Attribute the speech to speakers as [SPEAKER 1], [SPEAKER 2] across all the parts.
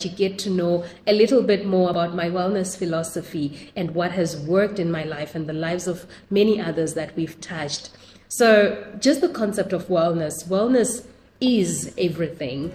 [SPEAKER 1] you get to know a little bit more about my wellness philosophy and what has worked in my life and the lives of many others that we've touched. So just the concept of wellness is everything.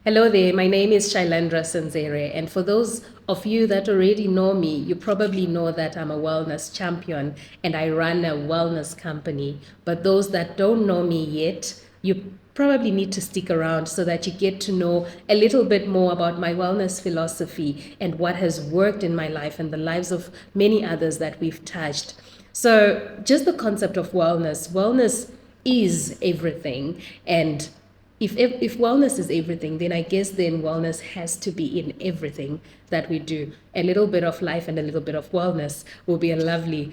[SPEAKER 1] Hello there, my name is Shailendra Senzere, and for those of you that already know me, you probably know that I'm a wellness champion and I run a wellness company. But those that don't know me yet, you probably need to stick around so that you get to know a little bit more about my wellness philosophy and what has worked in my life and the lives of many others that we've touched. So just the concept of wellness is everything. And if wellness is everything, then I guess then wellness has to be in everything that we do. A little bit of life and a little bit of wellness will be a lovely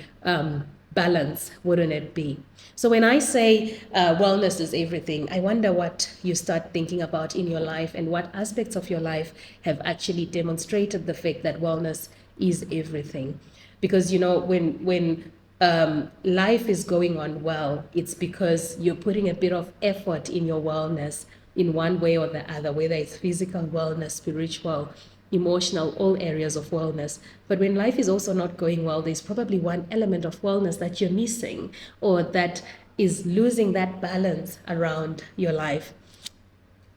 [SPEAKER 1] balance, wouldn't it be? So when I say wellness is everything, I wonder what you start thinking about in your life and what aspects of your life have actually demonstrated the fact that wellness is everything. Because, you know, when life is going on well, it's because you're putting a bit of effort in your wellness in one way or the other, whether it's physical wellness, spiritual, emotional, all areas of wellness. But when life is also not going well, there's probably one element of wellness that you're missing or that is losing that balance around your life.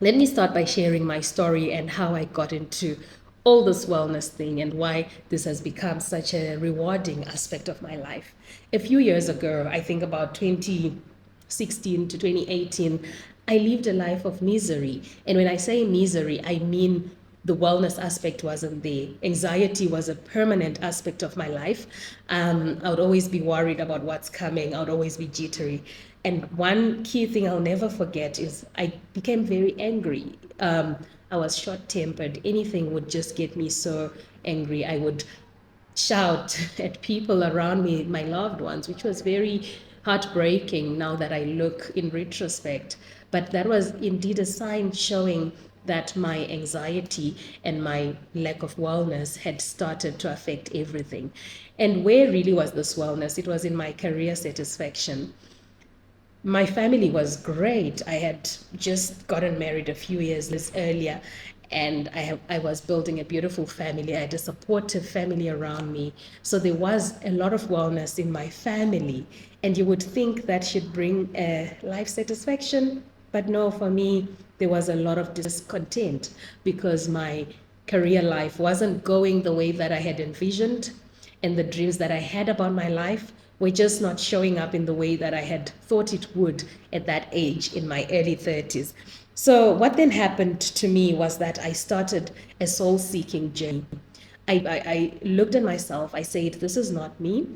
[SPEAKER 1] Let me start by sharing my story and how I got into all this wellness thing and why this has become such a rewarding aspect of my life. A few years ago, I think about 2016 to 2018, I lived a life of misery. And when I say misery, I mean the wellness aspect wasn't there. Anxiety was a permanent aspect of my life. I would always be worried about what's coming. I would always be jittery. And one key thing I'll never forget is I became very angry. I was short-tempered. Anything would just get me so angry. I would shout at people around me, my loved ones, which was very heartbreaking now that I look in retrospect. But that was indeed a sign showing that my anxiety and my lack of wellness had started to affect everything. And where really was this wellness? It was in my career satisfaction. My family was great. I had just gotten married a few years earlier, and I was building a beautiful family. I had a supportive family around me. So there was a lot of wellness in my family. And you would think that should bring a life satisfaction. But no, for me, there was a lot of discontent because my career life wasn't going the way that I had envisioned, and the dreams that I had about my life were just not showing up in the way that I had thought it would at that age in my early 30s. So what then happened to me was that I started a soul-seeking journey. I looked at myself, I said, this is not me.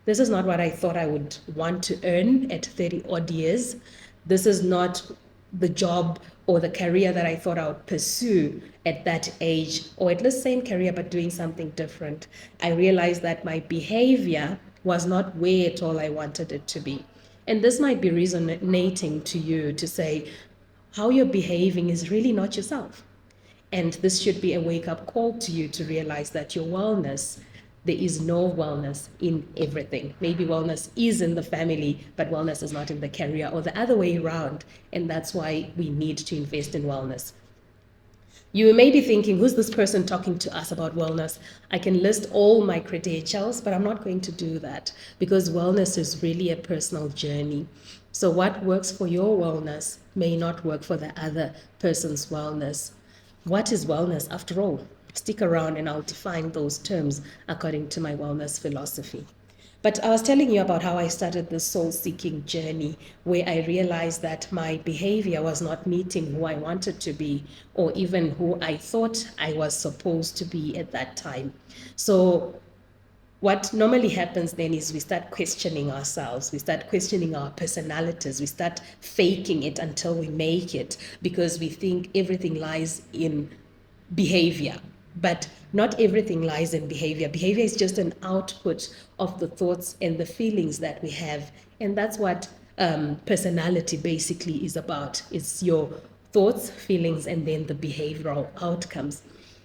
[SPEAKER 1] This is not what I thought I would want to earn at 30 odd years. This is not the job or the career that I thought I would pursue at that age, or at the same career, but doing something different. I realized that my behavior was not where at all I wanted it to be. And this might be resonating to you to say how you're behaving is really not yourself. And this should be a wake-up call to you to realize that your wellness, there is no wellness in everything. Maybe wellness is in the family, but wellness is not in the career, or the other way around. And that's why we need to invest in wellness. You may be thinking, who's this person talking to us about wellness? I can list all my credentials, but I'm not going to do that because wellness is really a personal journey. So what works for your wellness may not work for the other person's wellness. What is wellness after all? Stick around and I'll define those terms according to my wellness philosophy. But I was telling you about how I started this soul-seeking journey where I realized that my behavior was not meeting who I wanted to be or even who I thought I was supposed to be at that time. So what normally happens then is we start questioning ourselves, we start questioning our personalities, we start faking it until we make it because we think everything lies in behavior. But not everything lies in behavior. Behavior is just an output of the thoughts and the feelings that we have. And that's what personality basically is about. It's your thoughts, feelings, and then the behavioral outcomes.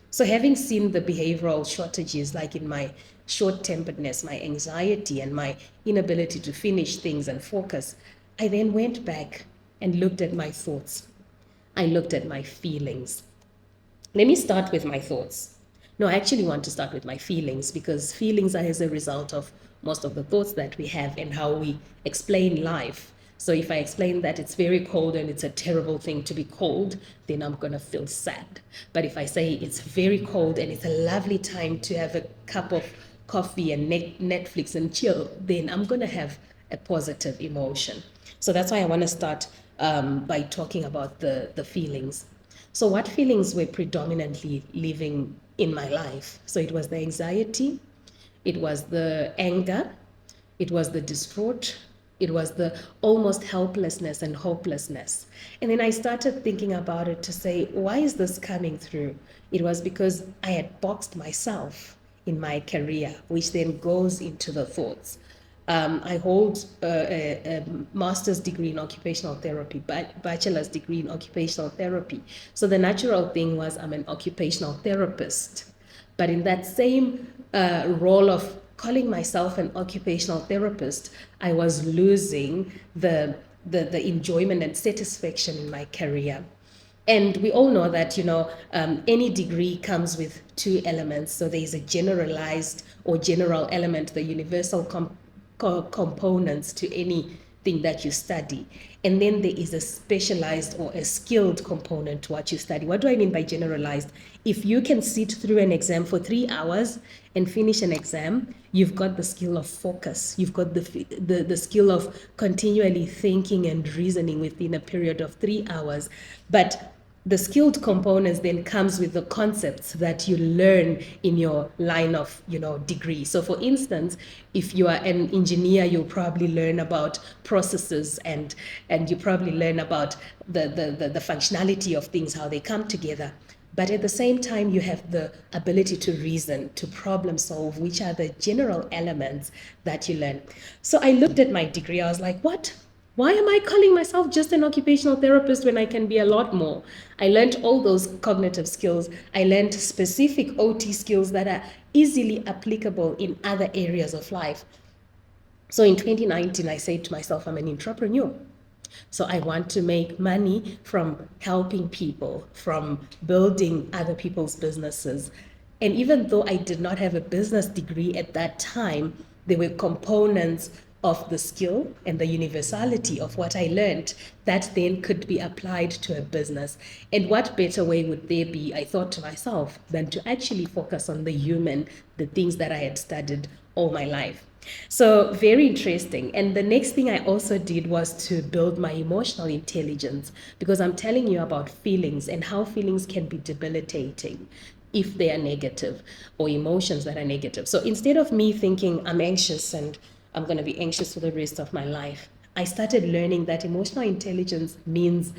[SPEAKER 1] So having seen the behavioral shortages, like in my short-temperedness, my anxiety, and my inability to finish things and focus, I then went back and looked at my thoughts. I looked at my feelings. Let me start with my thoughts. No, I actually want to start with my feelings because feelings are as a result of most of the thoughts that we have and how we explain life. So if I explain that it's very cold and it's a terrible thing to be cold, then I'm going to feel sad. But if I say it's very cold and it's a lovely time to have a cup of coffee and Netflix and chill, then I'm going to have a positive emotion. So that's why I want to start by talking about the feelings. So, what feelings were predominantly living in my life? So, it was the anxiety, it was the anger, it was the distraught, it was the almost helplessness and hopelessness. And then I started thinking about it to say, why is this coming through? It was because I had boxed myself in my career, which then goes into the thoughts. I hold a master's degree in occupational therapy, bachelor's degree in occupational therapy. So the natural thing was I'm an occupational therapist. But in that same role of calling myself an occupational therapist, I was losing the enjoyment and satisfaction in my career. And we all know that, any degree comes with two elements. So there's a generalized or general element, the universal components to anything that you study. And then there is a specialized or a skilled component to what you study. What do I mean by generalized? If you can sit through an exam for 3 hours and finish an exam, you've got the skill of focus. You've got the skill of continually thinking and reasoning within a period of 3 hours. But the skilled components then comes with the concepts that you learn in your line of degree. So for instance, if you are an engineer, you'll probably learn about processes and you probably learn about the functionality of things, how they come together. But at the same time, you have the ability to reason, to problem solve, which are the general elements that you learn. So I looked at my degree, I was like, what? Why am I calling myself just an occupational therapist when I can be a lot more? I learned all those cognitive skills. I learned specific OT skills that are easily applicable in other areas of life. So in 2019, I said to myself, I'm an entrepreneur. So I want to make money from helping people, from building other people's businesses. And even though I did not have a business degree at that time, there were components of the skill and the universality of what I learned that then could be applied to a business. And what better way would there be, I thought to myself, than to actually focus on the human, the things that I had studied all my life. So very interesting. And the next thing I also did was to build my emotional intelligence, because I'm telling you about feelings and how feelings can be debilitating if they are negative, or emotions that are negative. So instead of me thinking I'm anxious and I'm going to be anxious for the rest of my life, I started learning that emotional intelligence means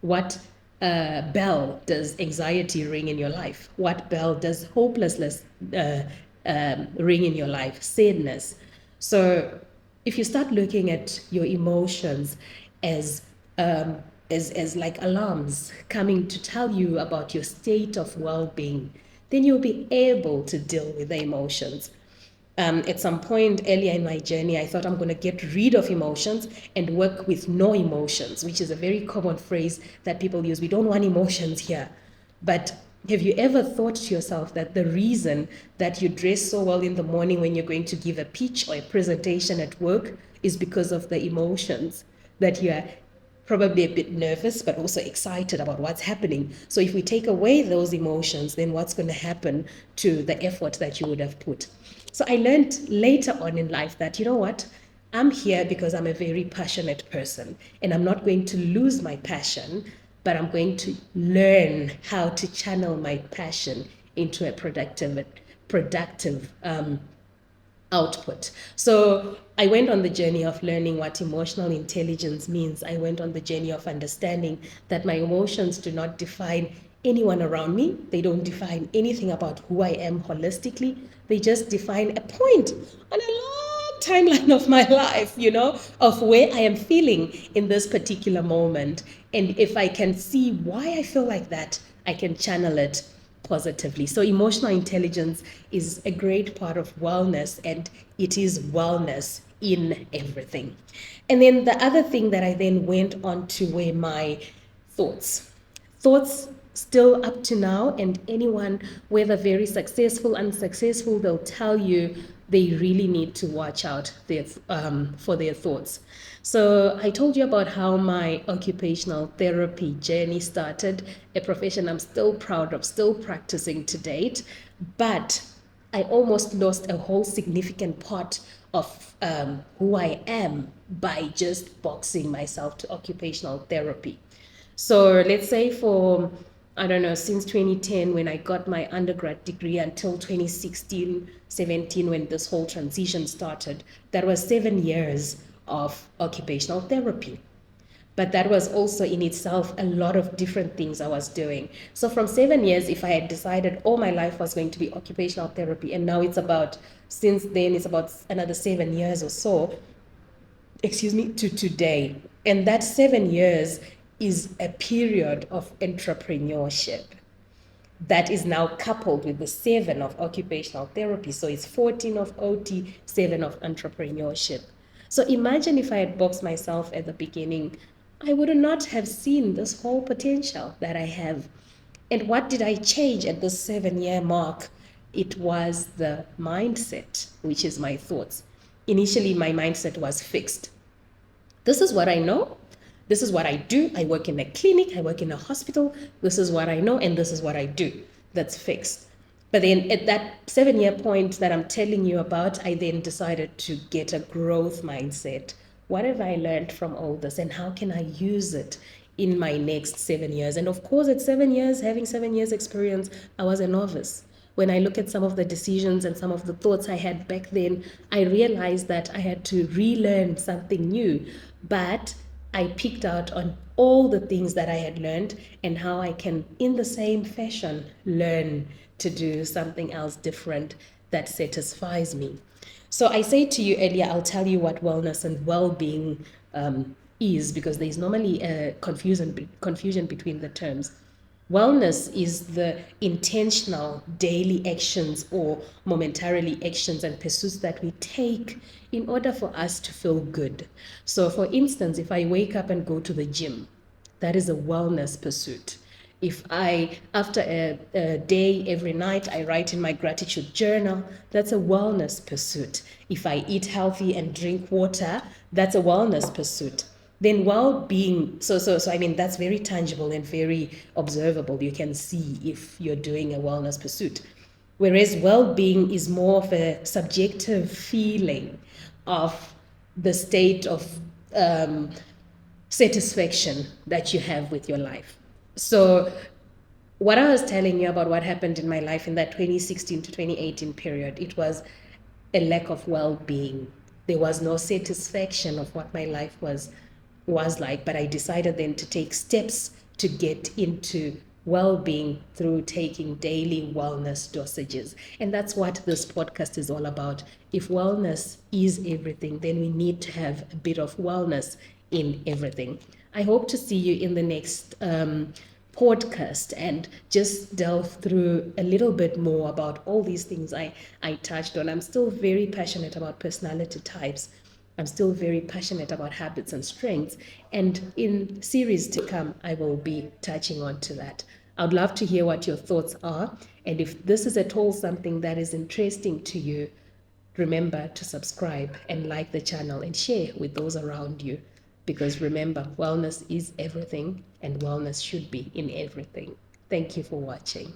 [SPEAKER 1] what bell does anxiety ring in your life? What bell does hopelessness ring in your life? Sadness. So if you start looking at your emotions as like alarms coming to tell you about your state of well-being, then you'll be able to deal with the emotions. At some point earlier in my journey, I thought I'm going to get rid of emotions and work with no emotions, which is a very common phrase that people use. We don't want emotions here. But have you ever thought to yourself that the reason that you dress so well in the morning when you're going to give a pitch or a presentation at work is because of the emotions, that you are probably a bit nervous, but also excited about what's happening. So if we take away those emotions, then what's going to happen to the effort that you would have put? So I learned later on in life that, you know what, I'm here because I'm a very passionate person, and I'm not going to lose my passion, but I'm going to learn how to channel my passion into a productive output. So I went on the journey of learning what emotional intelligence means. I went on the journey of understanding that my emotions do not define anyone around me. They don't define anything about who I am holistically. They just define a point on a long timeline of my life, of where I am feeling in this particular moment. And if I can see why I feel like that, I can channel it positively. So emotional intelligence is a great part of wellness, and it is wellness in everything. And then the other thing that I then went on to were my thoughts. Thoughts still up to now, and anyone, whether very successful, unsuccessful, they'll tell you they really need to watch out for their thoughts. So I told you about how my occupational therapy journey started, a profession I'm still proud of, still practicing to date, but I almost lost a whole significant part of who I am by just boxing myself to occupational therapy. So let's say for, I don't know, since 2010 when I got my undergrad degree until 2016, 17 when this whole transition started, that was 7 years of occupational therapy. But that was also in itself a lot of different things I was doing. So from 7 years, if I had decided all my life was going to be occupational therapy, and now it's about, since then it's about another 7 years or so, to today. And that 7 years is a period of entrepreneurship that is now coupled with the 7 of occupational therapy. So it's 14 of OT, 7 of entrepreneurship. So imagine if I had boxed myself at the beginning, I would not have seen this whole potential that I have. And what did I change at the 7 year mark? It was the mindset, which is my thoughts. Initially, my mindset was fixed. This is what I know. This is what I do. I work in a clinic, I work in a hospital. This is what I know, and this is what I do. That's fixed. But then at that 7 year point that I'm telling you about, I then decided to get a growth mindset. What have I learned from all this, and how can I use it in my next 7 years? And of course, at 7 years, having 7 years experience, I was a novice. When I look at some of the decisions and some of the thoughts I had back then, I realized that I had to relearn something new. But I picked out on all the things that I had learned and how I can, in the same fashion, learn to do something else different that satisfies me. So I say to you earlier, I'll tell you what wellness and well-being is, because there's normally a confusion between the terms. Wellness is the intentional daily actions or momentarily actions and pursuits that we take in order for us to feel good. So, for instance, if I wake up and go to the gym, that is a wellness pursuit. If I, after a day every night, I write in my gratitude journal, that's a wellness pursuit. If I eat healthy and drink water, that's a wellness pursuit. Then well-being, so I mean, that's very tangible and very observable. You can see if you're doing a wellness pursuit. Whereas well-being is more of a subjective feeling of the state of satisfaction that you have with your life. So what I was telling you about what happened in my life in that 2016 to 2018 period, it was a lack of well-being. There was no satisfaction of what my life was like, but I decided then to take steps to get into well-being through taking daily wellness dosages. And that's what this podcast is all about. If wellness is everything, then we need to have a bit of wellness in everything. I hope to see you in the next podcast and just delve through a little bit more about all these things I touched on. I'm still very passionate about personality types. I'm still very passionate about habits and strengths. And in series to come, I will be touching on to that. I'd love to hear what your thoughts are. And if this is at all something that is interesting to you, remember to subscribe and like the channel and share with those around you. Because remember, wellness is everything and wellness should be in everything. Thank you for watching.